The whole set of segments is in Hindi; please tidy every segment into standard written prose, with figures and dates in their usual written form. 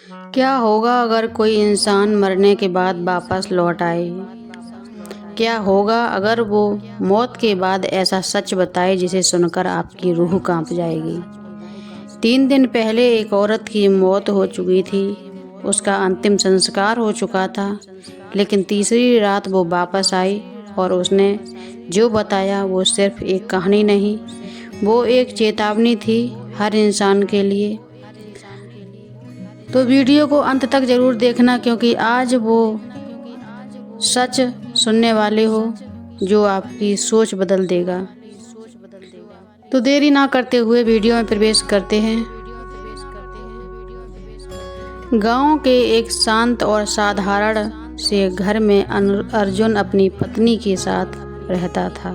क्या होगा अगर कोई इंसान मरने के बाद वापस लौट आए? क्या होगा अगर वो मौत के बाद ऐसा सच बताए जिसे सुनकर आपकी रूह कांप जाएगी? 3 दिन पहले एक औरत की मौत हो चुकी थी। उसका अंतिम संस्कार हो चुका था, लेकिन तीसरी रात वो वापस आई और उसने जो बताया वो सिर्फ एक कहानी नहीं, वो एक चेतावनी थी हर इंसान के लिए। तो वीडियो को अंत तक ज़रूर देखना, क्योंकि आज वो सच सुनने वाले हो जो आपकी सोच बदल देगा। तो देरी ना करते हुए वीडियो में प्रवेश करते हैं। गांव के एक शांत और साधारण से घर में अर्जुन अपनी पत्नी के साथ रहता था।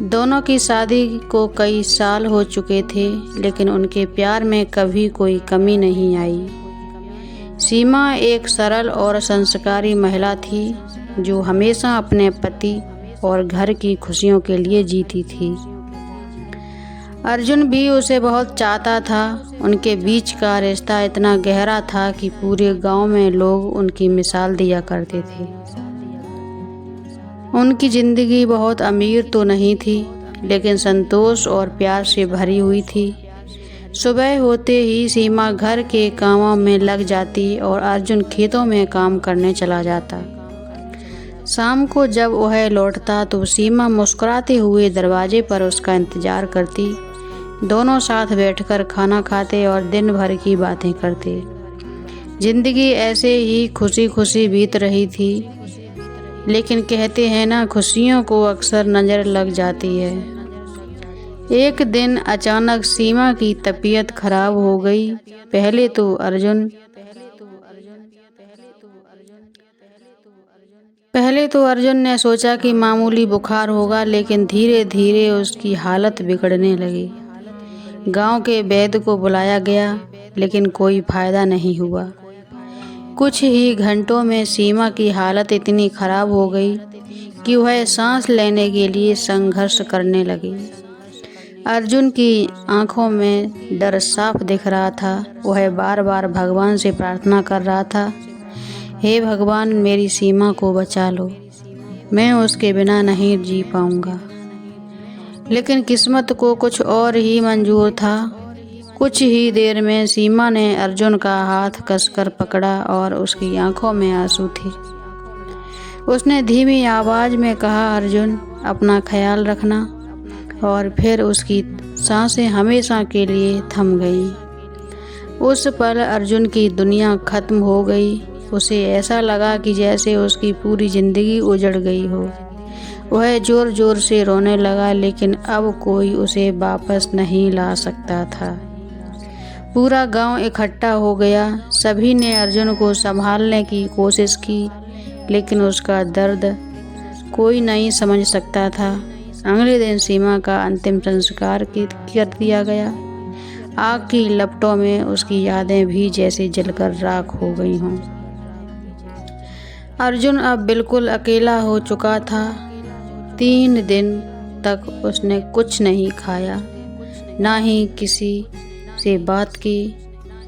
दोनों की शादी को कई साल हो चुके थे, लेकिन उनके प्यार में कभी कोई कमी नहीं आई। सीमा एक सरल और संस्कारी महिला थी जो हमेशा अपने पति और घर की खुशियों के लिए जीती थी। अर्जुन भी उसे बहुत चाहता था। उनके बीच का रिश्ता इतना गहरा था कि पूरे गांव में लोग उनकी मिसाल दिया करते थे। उनकी जिंदगी बहुत अमीर तो नहीं थी, लेकिन संतोष और प्यार से भरी हुई थी। सुबह होते ही सीमा घर के कामों में लग जाती और अर्जुन खेतों में काम करने चला जाता। शाम को जब वह लौटता तो सीमा मुस्कुराते हुए दरवाजे पर उसका इंतजार करती। दोनों साथ बैठकर खाना खाते और दिन भर की बातें करते। जिंदगी ऐसे ही खुशी खुशी बीत रही थी, लेकिन कहते हैं ना, खुशियों को अक्सर नज़र लग जाती है। एक दिन अचानक सीमा की तबीयत खराब हो गई। पहले तो अर्जुन ने सोचा कि मामूली बुखार होगा, लेकिन धीरे धीरे उसकी हालत बिगड़ने लगी। गांव के वैद्य को बुलाया गया, लेकिन कोई फायदा नहीं हुआ। कुछ ही घंटों में सीमा की हालत इतनी खराब हो गई कि वह सांस लेने के लिए संघर्ष करने लगी। अर्जुन की आंखों में डर साफ दिख रहा था। वह बार बार भगवान से प्रार्थना कर रहा था, हे भगवान, मेरी सीमा को बचा लो, मैं उसके बिना नहीं जी पाऊंगा। लेकिन किस्मत को कुछ और ही मंजूर था। कुछ ही देर में सीमा ने अर्जुन का हाथ कसकर पकड़ा और उसकी आंखों में आंसू थे। उसने धीमी आवाज में कहा, अर्जुन, अपना ख्याल रखना। और फिर उसकी सांसें हमेशा के लिए थम गईं। उस पल अर्जुन की दुनिया खत्म हो गई। उसे ऐसा लगा कि जैसे उसकी पूरी जिंदगी उजड़ गई हो। वह जोर जोर से रोने लगा, लेकिन अब कोई उसे वापस नहीं ला सकता था। पूरा गांव इकट्ठा हो गया। सभी ने अर्जुन को संभालने की कोशिश की, लेकिन उसका दर्द कोई नहीं समझ सकता था। अगले दिन सीमा का अंतिम संस्कार कर दिया गया। आग की लपटों में उसकी यादें भी जैसे जलकर राख हो गई हों। अर्जुन अब बिल्कुल अकेला हो चुका था। 3 दिन तक उसने कुछ नहीं खाया, ना ही किसी से बात की।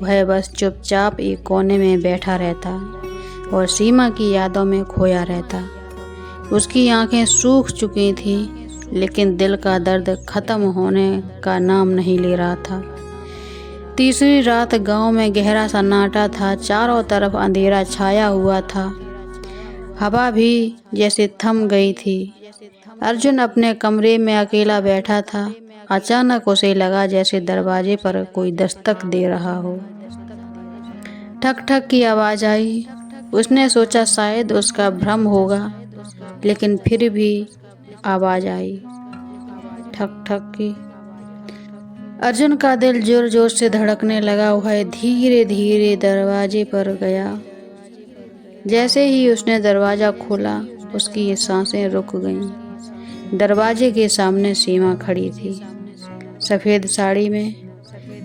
वह बस चुपचाप एक कोने में बैठा रहता और सीमा की यादों में खोया रहता। उसकी आंखें सूख चुकी थीं, लेकिन दिल का दर्द खत्म होने का नाम नहीं ले रहा था। तीसरी रात गांव में गहरा सन्नाटा था। चारों तरफ अंधेरा छाया हुआ था। हवा भी जैसे थम गई थी। अर्जुन अपने कमरे में अकेला बैठा था। अचानक उसे लगा जैसे दरवाजे पर कोई दस्तक दे रहा हो। ठक ठक की आवाज आई। उसने सोचा शायद उसका भ्रम होगा, लेकिन फिर भी आवाज आई, ठक ठक की। अर्जुन का दिल जोर जोर से धड़कने लगा। वह धीरे धीरे दरवाजे पर गया। जैसे ही उसने दरवाजा खोला, उसकी ये सांसें रुक गईं। दरवाजे के सामने सीमा खड़ी थी, सफ़ेद साड़ी में,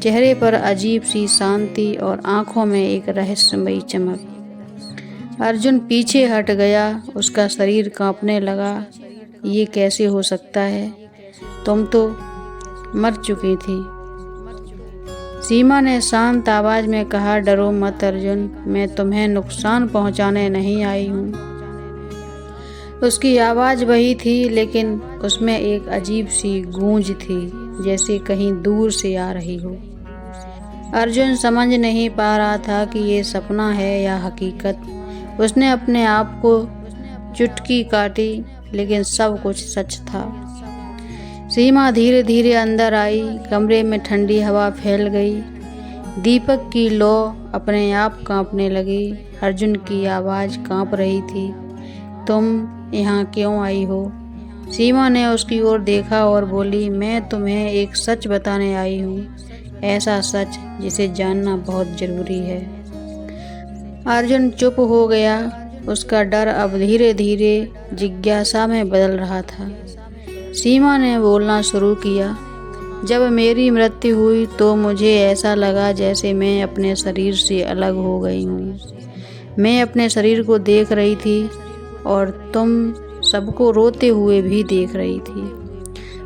चेहरे पर अजीब सी शांति और आंखों में एक रहस्यमयी चमक। अर्जुन पीछे हट गया। उसका शरीर कांपने लगा। ये कैसे हो सकता है? तुम तो मर चुकी थी। सीमा ने शांत आवाज में कहा, डरो मत अर्जुन, मैं तुम्हें नुकसान पहुंचाने नहीं आई हूँ। उसकी आवाज वही थी, लेकिन उसमें एक अजीब सी गूंज थी, जैसे कहीं दूर से आ रही हो। अर्जुन समझ नहीं पा रहा था कि ये सपना है या हकीकत। उसने अपने आप को चुटकी काटी, लेकिन सब कुछ सच था। सीमा धीरे धीरे अंदर आई। कमरे में ठंडी हवा फैल गई। दीपक की लौ अपने आप कांपने लगी। अर्जुन की आवाज़ कांप रही थी, तुम यहाँ क्यों आई हो? सीमा ने उसकी ओर देखा और बोली, मैं तुम्हें एक सच बताने आई हूँ, ऐसा सच जिसे जानना बहुत ज़रूरी है। अर्जुन चुप हो गया। उसका डर अब धीरे धीरे जिज्ञासा में बदल रहा था। सीमा ने बोलना शुरू किया, जब मेरी मृत्यु हुई तो मुझे ऐसा लगा जैसे मैं अपने शरीर से अलग हो गई हूँ। मैं अपने शरीर को देख रही थी और तुम सबको रोते हुए भी देख रही थी।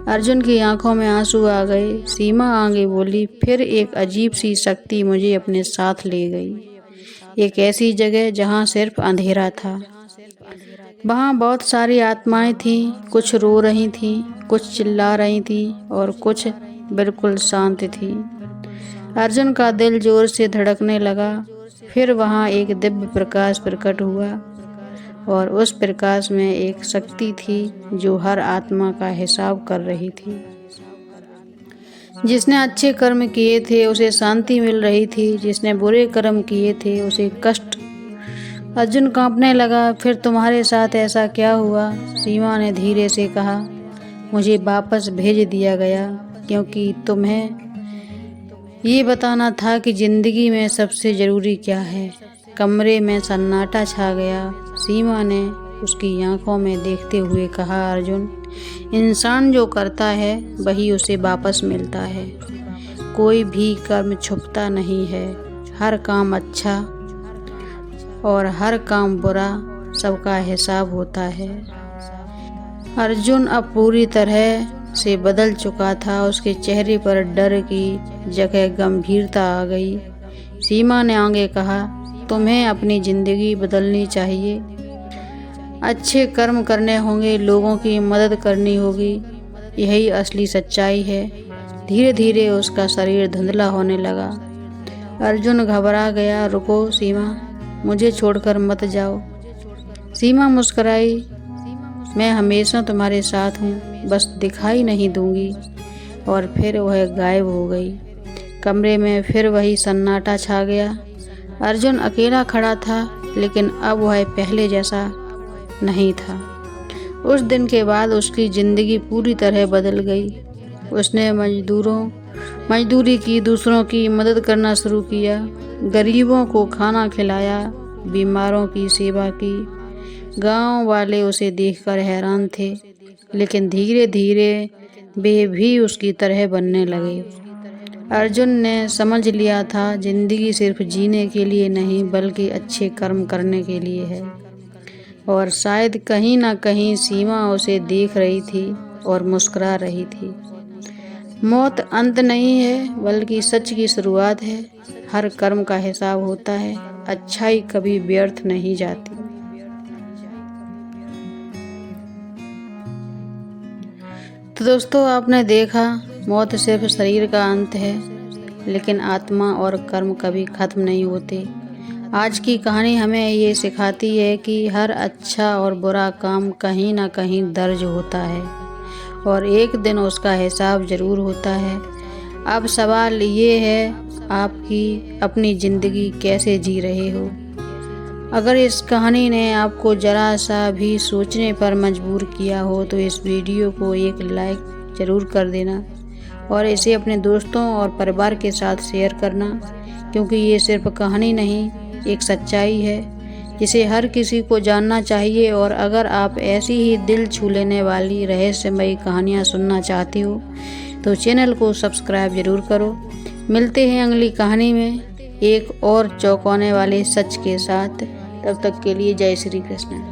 अर्जुन की आंखों में आंसू आ गए। सीमा आगे बोली, फिर एक अजीब सी शक्ति मुझे अपने साथ ले गई, एक ऐसी जगह जहाँ सिर्फ अंधेरा था। वहाँ बहुत सारी आत्माएं थीं, कुछ रो रही थीं, कुछ चिल्ला रही थीं और कुछ बिल्कुल शांत थीं। अर्जुन का दिल जोर से धड़कने लगा। फिर वहाँ एक दिव्य प्रकाश प्रकट हुआ और उस प्रकाश में एक शक्ति थी जो हर आत्मा का हिसाब कर रही थी। जिसने अच्छे कर्म किए थे उसे शांति मिल रही थी, जिसने बुरे कर्म किए थे उसे कष्ट। अर्जुन कांपने लगा। फिर तुम्हारे साथ ऐसा क्या हुआ? सीमा ने धीरे से कहा, मुझे वापस भेज दिया गया क्योंकि तुम्हें ये बताना था कि जिंदगी में सबसे ज़रूरी क्या है। कमरे में सन्नाटा छा गया। सीमा ने उसकी आंखों में देखते हुए कहा, अर्जुन, इंसान जो करता है वही उसे वापस मिलता है। कोई भी कर्म छुपता नहीं है। हर काम अच्छा और हर काम बुरा, सबका हिसाब होता है। अर्जुन अब पूरी तरह से बदल चुका था। उसके चेहरे पर डर की जगह गंभीरता आ गई। सीमा ने आगे कहा, तुम्हें अपनी ज़िंदगी बदलनी चाहिए, अच्छे कर्म करने होंगे, लोगों की मदद करनी होगी, यही असली सच्चाई है। धीरे धीरे उसका शरीर धुंधला होने लगा। अर्जुन घबरा गया। रुको सीमा, मुझे छोड़कर मत जाओ। सीमा मुस्कुराई, मैं हमेशा तुम्हारे साथ हूँ, बस दिखाई नहीं दूंगी। और फिर वह गायब हो गई। कमरे में फिर वही सन्नाटा छा गया। अर्जुन अकेला खड़ा था, लेकिन अब वह पहले जैसा नहीं था। उस दिन के बाद उसकी ज़िंदगी पूरी तरह बदल गई। उसने मजदूरी की, दूसरों की मदद करना शुरू किया, गरीबों को खाना खिलाया, बीमारों की सेवा की। गांव वाले उसे देखकर हैरान थे, लेकिन धीरे धीरे वे भी उसकी तरह बनने लगे। अर्जुन ने समझ लिया था, जिंदगी सिर्फ जीने के लिए नहीं बल्कि अच्छे कर्म करने के लिए है। और शायद कहीं ना कहीं सीमा उसे देख रही थी और मुस्कुरा रही थी। मौत अंत नहीं है बल्कि सच की शुरुआत है। हर कर्म का हिसाब होता है। अच्छाई कभी व्यर्थ नहीं जाती। तो दोस्तों, आपने देखा, मौत सिर्फ शरीर का अंत है, लेकिन आत्मा और कर्म कभी खत्म नहीं होते। आज की कहानी हमें ये सिखाती है कि हर अच्छा और बुरा काम कहीं ना कहीं दर्ज होता है और एक दिन उसका हिसाब ज़रूर होता है। अब सवाल ये है, आपकी अपनी ज़िंदगी कैसे जी रहे हो? अगर इस कहानी ने आपको ज़रा सा भी सोचने पर मजबूर किया हो तो इस वीडियो को एक लाइक ज़रूर कर देना और इसे अपने दोस्तों और परिवार के साथ शेयर करना, क्योंकि ये सिर्फ कहानी नहीं, एक सच्चाई है जिसे हर किसी को जानना चाहिए। और अगर आप ऐसी ही दिल छू लेने वाली रहस्यमयी कहानियाँ सुनना चाहते हो तो चैनल को सब्सक्राइब ज़रूर करो। मिलते हैं अगली कहानी में एक और चौंकाने वाले सच के साथ। तब तक के लिए जय श्री कृष्ण।